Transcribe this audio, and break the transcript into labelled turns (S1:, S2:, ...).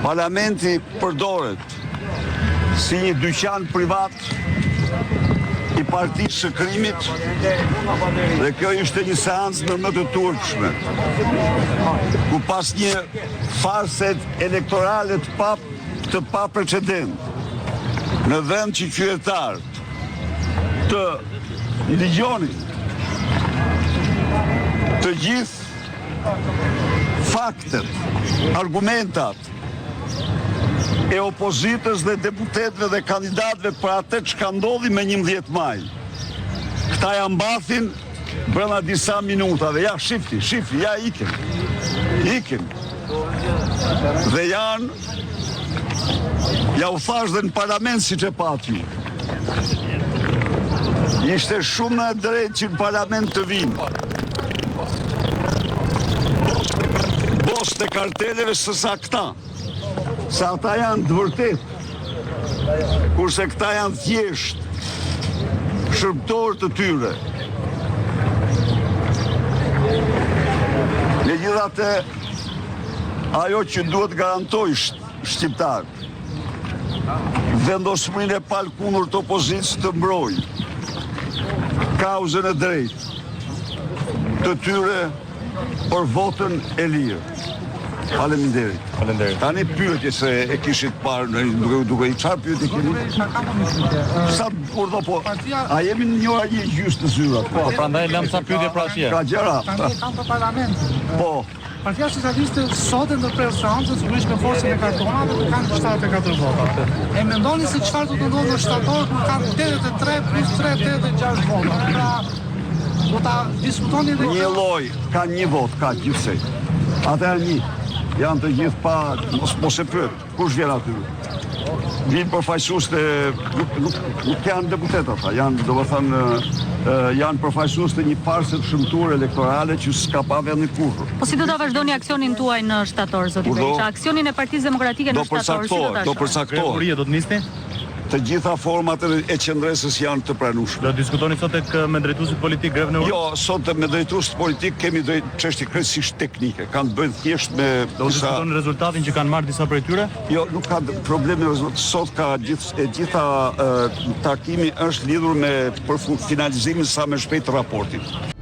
S1: Parlamenti përdoret si një dyqan privat i partisë së krimit dhe kjo ishte një seancë në më të turpshme, ku pas një farse elektorale të pa precedent në vend që qytetar të ligjonin të gjithë faktet, argumentat e opozitës dhe deputetëve dhe kandidatëve për atë që ka ndodhi me 11 maj. Këta ja mbathin brenda disa minutave. Ja, shifni, ja ikim. Dhe janë, ja u thash dhe në parlament si që pati. Ishte shumë në drejt që në parlament të vinë. Bos të karteleve sësa këta. Sa ata janë të vërtet, kurse këta janë thjesht shërbëtorë të tyre. Megjithatë, ajo që duhet garantoj shqiptarët, vendosmërinë e palë kundër të opozitës të mbrojë kauzën e drejtë të tyre për votën e lirë. Faleminderit. Tani pyetje se e kishit parë duke i çfarë pyetje keni? Sa kurdo po? A jemi në një orë gjysmë të zyrat?
S2: Po, prandaj lëm sa pyetje pra atje.
S1: Ka gjëra.
S3: Tani kam për parlament.
S1: Po.
S3: Partia Socialiste sot ndërprer seancën sigurisht me forcën e kartonave dhe kanë 74 vota. E mendoni se çfarë do të ndodhë në shtator kur kanë 83 plus 3 86 vota. Pra do ta diskutoni edhe
S1: një lloj, ka një vot, ka gjithsej. Atëherë një. Janë të gjithë pa, mos e pyet, kush vjen aty? Vinë përfaqësues të nuk janë deputet ata, janë, domethënë, janë përfaqësues të një farse të shëmtuar elektorale që s'ka pa vend në kurrë.
S4: Po si do ta vazhdoni aksionin tuaj në shtator, zoti Berisha? Aksionin e Partisë Demokratike në shtator, si do ta
S1: do përcaktohet.
S2: Do të nisni?
S1: Të gjitha format e qendresës janë të pranueshme.
S2: Do diskutoni sot tek me drejtuesit politik grevën e orës?
S1: Jo, sot me drejtuesit politik kemi çështje krejtësisht teknike. Kanë bënë thjesht me
S2: do diskutoni rezultatin që kanë marrë disa prej tyre?
S1: Jo, nuk ka problem me rezultat. Sot ka gjitha takimi është lidhur me finalizimin sa më shpejt të raportit.